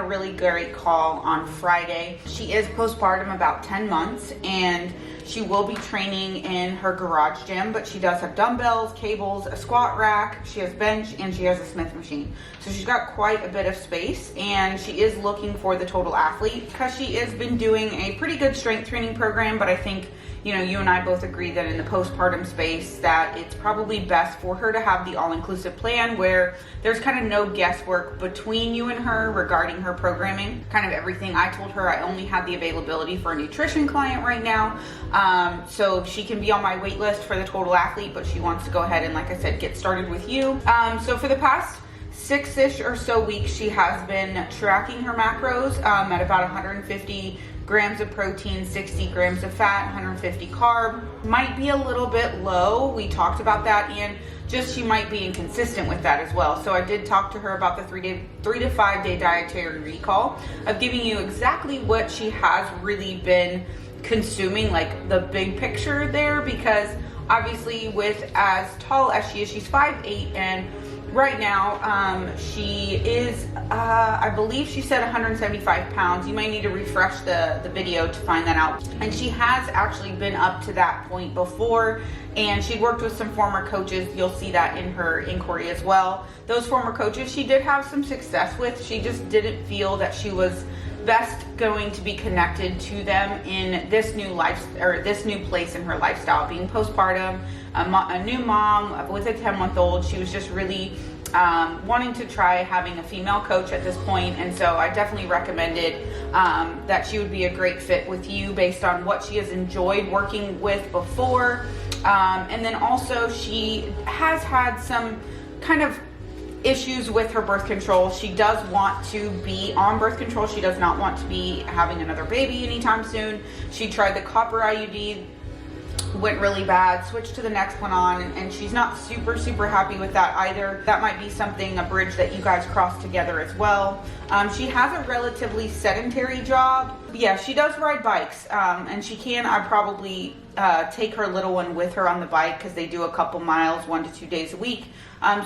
a really great call on Friday. She is postpartum, about 10 months, and she will be training in her garage gym, but she does have dumbbells, cables, a squat rack, she has bench, and she has a Smith machine. So she's got quite a bit of space, and she is looking for the total athlete because she has been doing a pretty good strength training program, but I think, you know, you and I both agree that in the postpartum space that it's probably best for her to have the all-inclusive plan where there's kind of no guesswork between you and her regarding her programming. Kind of everything I told her, I only had the availability for a nutrition client right now. So she can be on my wait list for the total athlete, but she wants to go ahead and, like I said, get started with you. So for the past 6-ish or so weeks, she has been tracking her macros at about 150 grams of protein, 60 grams of fat, 150 carb. Might be a little bit low. We talked about that, and just she might be inconsistent with that as well. So I did talk to her about the 3 to 5 day dietary recall of giving you exactly what she has really been consuming, like the big picture there, because obviously with as tall as she is, she's 5'8", and right now she is I believe she said 175 pounds. You might need to refresh the video to find that out. And she has actually been up to that point before, and she worked with some former coaches. You'll see that in her inquiry as well. Those former coaches she did have some success with. She just didn't feel that she was best going to be connected to them in this new life, or this new place in her lifestyle. Being postpartum, a new mom with a 10-month-old, she was just really wanting to try having a female coach at this point. And so I definitely recommended that she would be a great fit with you based on what she has enjoyed working with before. And then also she has had some kind of issues with her birth control. She does want to be on birth control. She does not want to be having another baby anytime soon. She tried the copper IUD, went really bad, switched to the next one on, and she's not super happy with that either. That might be something, a bridge that you guys cross together as well. She has a relatively sedentary job. Yeah, she does ride bikes, and she can, I probably take her little one with her on the bike because they do a couple miles 1 to 2 days a week.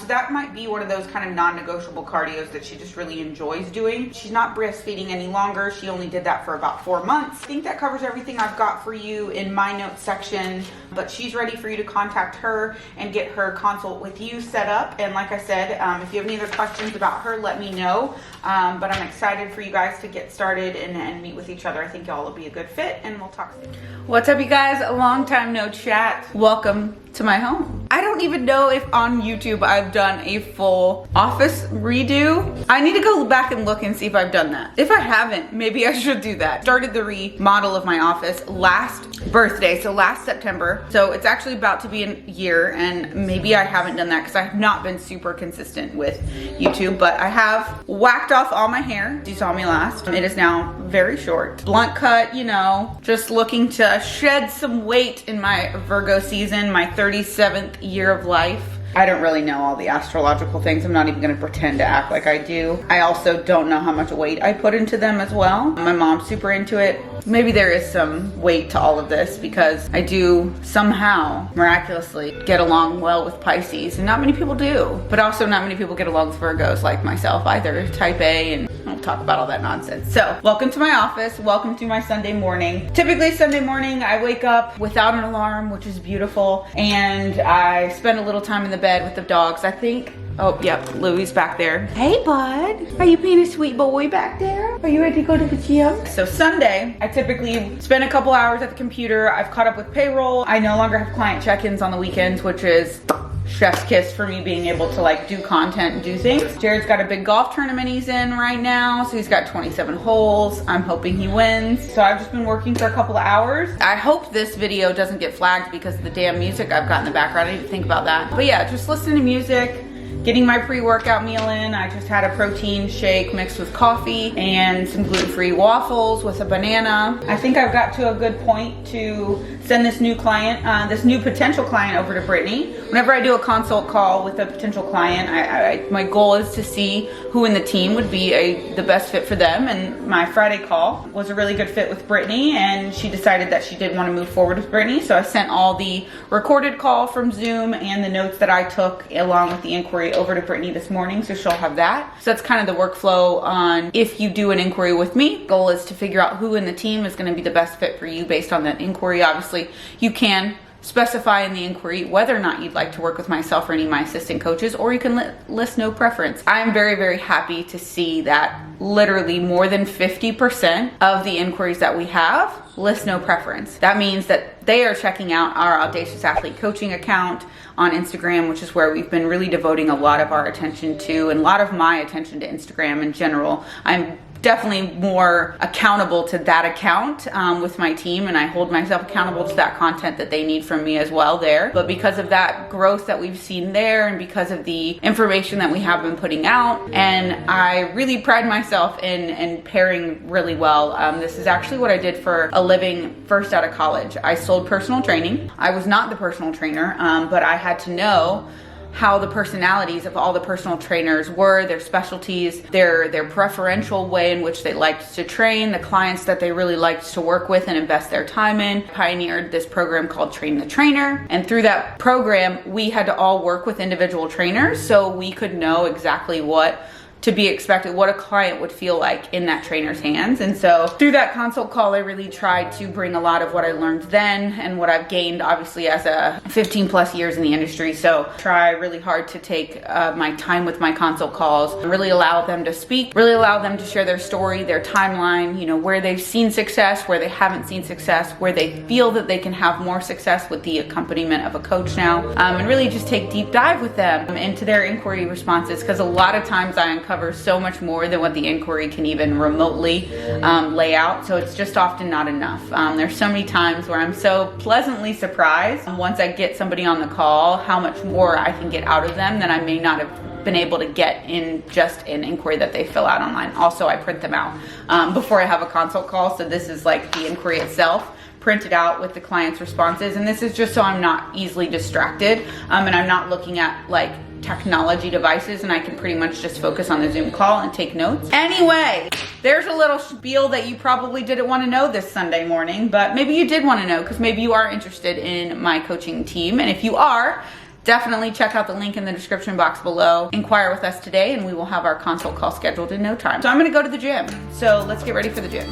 So that might be one of those kind of non-negotiable cardios that she just really enjoys doing. She's not breastfeeding any longer. She only did that for about 4 months. I think that covers everything I've got for you in my notes section, but she's ready for you to contact her and get her consult with you set up. And like I said, if you have any other questions about her, let me know. But I'm excited for you guys to get started and meet with each other. I think y'all will be a good fit, and we'll talk soon. What's up, you guys? A long time no chat. Welcome to my home. I don't even know if on YouTube I've done a full office redo. I need to go back and look and see if I've done that. If I haven't, maybe I should do that. Started the remodel of my office last birthday, so last September. So it's actually about to be a year, and maybe I haven't done that because I have not been super consistent with YouTube, but I have whacked off all my hair. You saw me last. It is now very short. Blunt cut, you know, just looking to shed some weight in my Virgo season, my 37th year of life. I don't really know all the astrological things. I'm not even gonna pretend to act like I do. I also don't know how much weight I put into them as well. My mom's super into it. Maybe there is some weight to all of this because I do somehow miraculously get along well with Pisces, and not many people do. But also not many people get along with Virgos like myself either, type A, and I'll talk about all that nonsense. So welcome to my office. Welcome to my Sunday morning. Typically Sunday morning I wake up without an alarm, which is beautiful, and I spend a little time in the bed with the dogs. I think, oh yep, Louie's back there. Hey bud, are you being a sweet boy back there? Are you ready to go to the gym? So Sunday, I typically spend a couple hours at the computer. I've caught up with payroll. I no longer have client check-ins on the weekends, which is chef's kiss for me being able to like do content and do things. Jared's got a big golf tournament he's in right now, so he's got 27 holes. I'm hoping he wins. So I've just been working for a couple of hours. I hope this video doesn't get flagged because of the damn music I've got in the background. I need to think about that. But yeah, just listening to music, getting my pre-workout meal in. I just had a protein shake mixed with coffee and some gluten-free waffles with a banana. I think I've got to a good point to send this new client, this new potential client over to Brittany. Whenever I do a consult call with a potential client, my goal is to see who in the team would be the best fit for them. And my Friday call was a really good fit with Brittany, and she decided that she did want to move forward with Brittany. So I sent all the recorded call from Zoom and the notes that I took along with the inquiry over to Brittany this morning, so she'll have that. So that's kind of the workflow on if you do an inquiry with me. Goal is to figure out who in the team is going to be the best fit for you based on that inquiry. Obviously, you can specify in the inquiry whether or not you'd like to work with myself or any of my assistant coaches, or you can list no preference. I'm very, very happy to see that literally more than 50% of the inquiries that we have list no preference. That means that they are checking out our Audacious Athlete coaching account on Instagram, which is where we've been really devoting a lot of our attention to, and a lot of my attention to Instagram in general. I'm definitely more accountable to that account with my team, and I hold myself accountable to that content that they need from me as well there. But because of that growth that we've seen there, and because of the information that we have been putting out, and I really pride myself in pairing really well. This is actually what I did for a living first out of college. I sold personal training. I was not the personal trainer, but I had to know how the personalities of all the personal trainers were, their specialties, their preferential way in which they liked to train, the clients that they really liked to work with and invest their time in. Pioneered this program called Train the Trainer, and through that program we had to all work with individual trainers so we could know exactly what to be expected, what a client would feel like in that trainer's hands. And so through that consult call, I really tried to bring a lot of what I learned then and what I've gained obviously as a 15 plus years in the industry. So try really hard to take my time with my consult calls, really allow them to speak, really allow them to share their story, their timeline, you know, where they've seen success, where they haven't seen success, where they feel that they can have more success with the accompaniment of a coach now, and really just take deep dive with them into their inquiry responses, because a lot of times I uncover so much more than what the inquiry can even remotely lay out. So it's just often not enough. There's so many times where I'm so pleasantly surprised once I get somebody on the call how much more I can get out of them than I may not have been able to get in just an inquiry that they fill out online. Also, I print them out before I have a consult call. So this is like the inquiry itself printed out with the client's responses, and this is just so I'm not easily distracted and I'm not looking at like technology devices, and I can pretty much just focus on the Zoom call and take notes. Anyway, there's a little spiel that you probably didn't want to know this Sunday morning, but maybe you did want to know, because maybe you are interested in my coaching team. And if you are, definitely check out the link in the description box below. Inquire with us today and we will have our consult call scheduled in no time. So I'm gonna go to the gym. So let's get ready for the gym.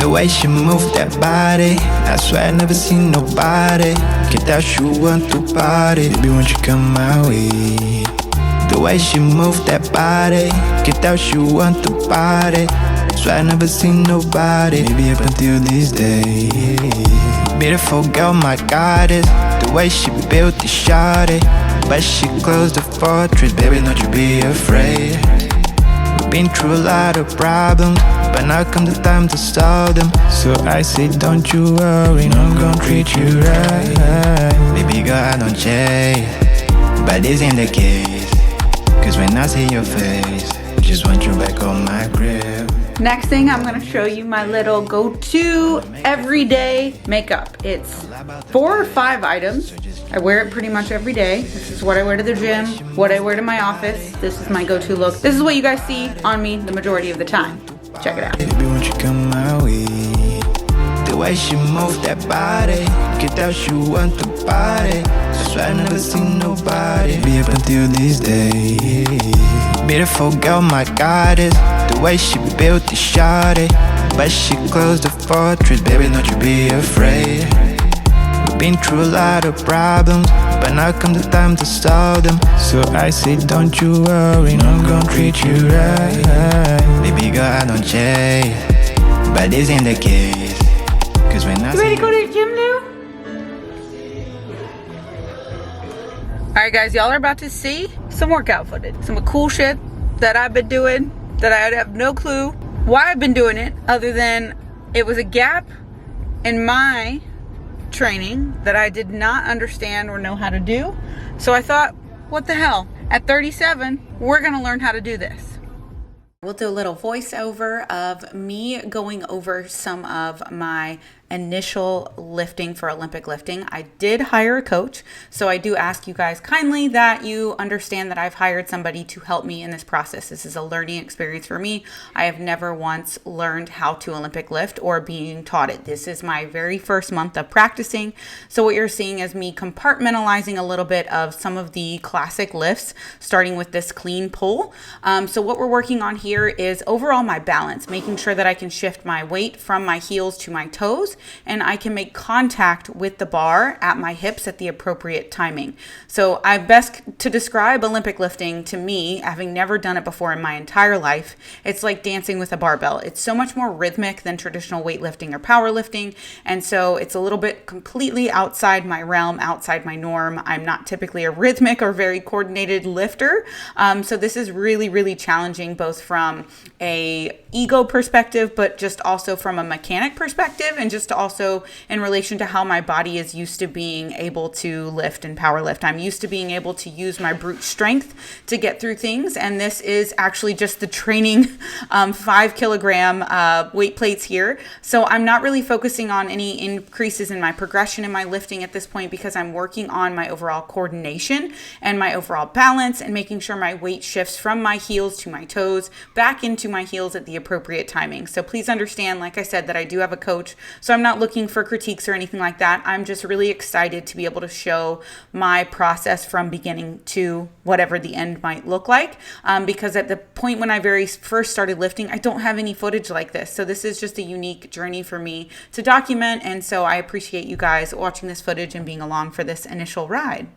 The way she move that body, I swear I never seen nobody get that she want to party. Baby, won't you come my way? The way she move that body, get that she want to party. Swear I never seen nobody, maybe up until this day. Beautiful girl, my goddess. The way she built the shawty, but she closed the fortress. Baby, don't you be afraid. We've been through a lot of problems, but now come the time to solve them. So I say don't you worry, I'm gonna treat you right. Baby girl, I don't chase, but this ain't the case. Cause when I see your face, just want you back on my crib. Next thing, I'm gonna show you my little go-to everyday makeup. It's 4 or 5 items. I wear it pretty much every day. This is what I wear to the gym, what I wear to my office. This is my go-to look. This is what you guys see on me the majority of the time. Check it out. Baby, won't you come my way? The way she move that body, get out, she want to party. That's why I never seen nobody be up until this day. Beautiful girl, my goddess. The way she built the shawty, but she closed the fortress. Baby, don't you be afraid. We've been through a lot of problems, but now come the time to solve them. So I say don't you worry, I'm gonna treat you right. Baby girl, I don't chase, but this ain't the case. Cause when I You ready to go to the gym now? Alright guys, y'all are about to see some workout footage. Some cool shit that I've been doing that I have no clue why I've been doing it, other than it was a gap in my training that I did not understand or know how to do. So I thought, what the hell? At 37, we're gonna learn how to do this. We'll do a little voiceover of me going over some of my initial lifting for Olympic lifting. I did hire a coach, so I do ask you guys kindly that you understand that I've hired somebody to help me in this process. This is a learning experience for me. I have never once learned how to Olympic lift or being taught it. This is my very first month of practicing. So what you're seeing is me compartmentalizing a little bit of some of the classic lifts, starting with this clean pull. So what we're working on here is overall my balance, making sure that I can shift my weight from my heels to my toes, and I can make contact with the bar at my hips at the appropriate timing. So I best to describe Olympic lifting to me, having never done it before in my entire life, it's like dancing with a barbell. It's so much more rhythmic than traditional weightlifting or powerlifting, and so it's a little bit completely outside my realm, outside my norm. I'm not typically a rhythmic or very coordinated lifter, so this is really, really challenging, both from a ego perspective, but just also from a mechanic perspective, and just also in relation to how my body is used to being able to lift and power lift. I'm used to being able to use my brute strength to get through things, and this is actually just the training 5 kilogram weight plates here. So I'm not really focusing on any increases in my progression in my lifting at this point, because I'm working on my overall coordination and my overall balance, and making sure my weight shifts from my heels to my toes, back into my heels at the appropriate timing. So please understand, like I said, that I do have a coach, so I'm not looking for critiques or anything like that. I'm just really excited to be able to show my process from beginning to whatever the end might look like, because at the point when I very first started lifting, I don't have any footage like this. So this is just a unique journey for me to document, and so I appreciate you guys watching this footage and being along for this initial ride.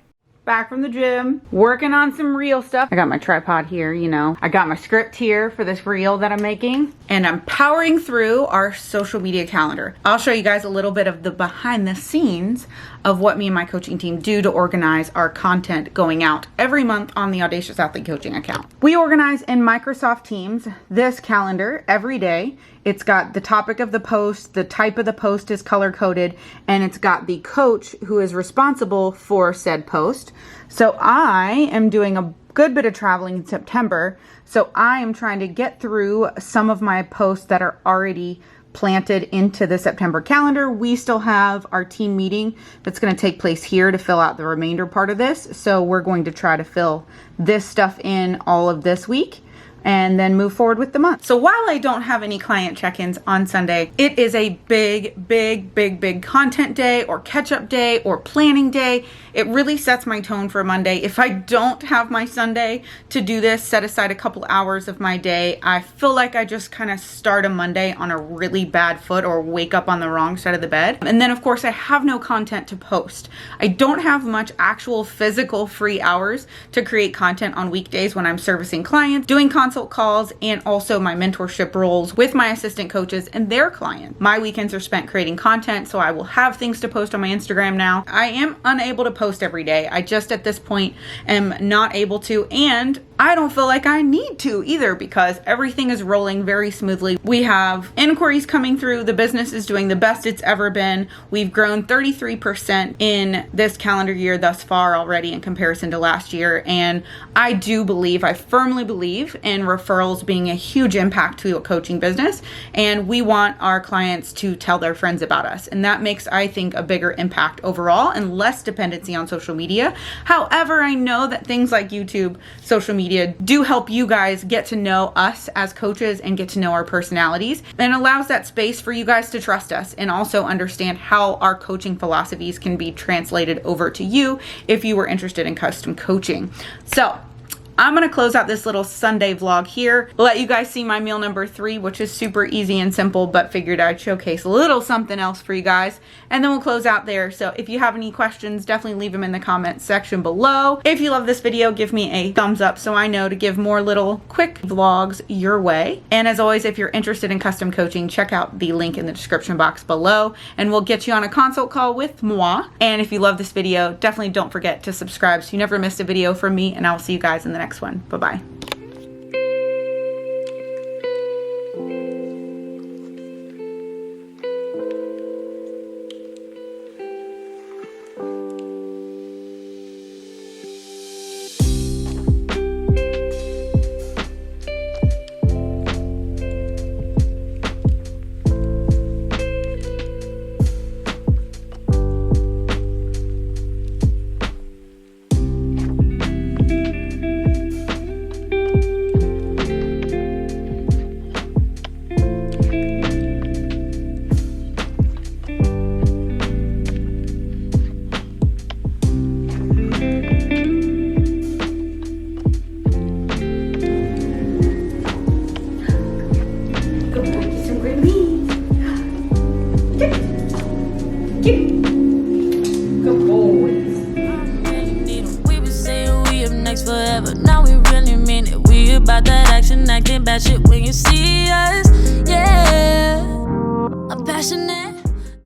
Back from the gym, working on some reel stuff. I got my tripod here, you know. I got my script here for this reel that I'm making, and I'm powering through our social media calendar. I'll show you guys a little bit of the behind the scenes of what me and my coaching team do to organize our content going out every month on the Audacious Athlete Coaching account. We organize in Microsoft Teams this calendar every day. It's got the topic of the post, the type of the post is color coded, and it's got the coach who is responsible for said post. So I am doing a good bit of traveling in September, so I am trying to get through some of my posts that are already planted into the September calendar. We still have our team meeting that's going to take place here to fill out the remainder part of this. So we're going to try to fill this stuff in all of this week, and then move forward with the month. So while I don't have any client check-ins on Sunday, it is a big content day or catch-up day or planning day. It really sets my tone for Monday. If I don't have my Sunday to do this, set aside a couple hours of my day, I feel like I just kind of start a Monday on a really bad foot or wake up on the wrong side of the bed. And then of course I have no content to post. I don't have much actual physical free hours to create content on weekdays when I'm servicing clients, doing consult calls, and also my mentorship roles with my assistant coaches and their clients. My weekends are spent creating content, so I will have things to post on my Instagram now. I am unable to post every day. I just at this point am not able to, and I don't feel like I need to either, because everything is rolling very smoothly. We have inquiries coming through. The business is doing the best it's ever been. We've grown 33% in this calendar year thus far already in comparison to last year. And I do believe, I firmly believe in referrals being a huge impact to a coaching business. And we want our clients to tell their friends about us. And that makes, I think, a bigger impact overall and less dependency on social media. However, I know that things like YouTube, social media, do help you guys get to know us as coaches and get to know our personalities, and allows that space for you guys to trust us and also understand how our coaching philosophies can be translated over to you if you were interested in custom coaching. So I'm going to close out this little Sunday vlog here. Let you guys see my meal number 3, which is super easy and simple, but figured I'd showcase a little something else for you guys. And then we'll close out there. So if you have any questions, definitely leave them in the comments section below. If you love this video, give me a thumbs up so I know to give more little quick vlogs your way. And as always, if you're interested in custom coaching, check out the link in the description box below, and we'll get you on a consult call with moi. And if you love this video, definitely don't forget to subscribe so you never miss a video from me, and I will see you guys in the next one. Bye-bye. action, acting bad shit when you see us. Yeah, I'm passionate.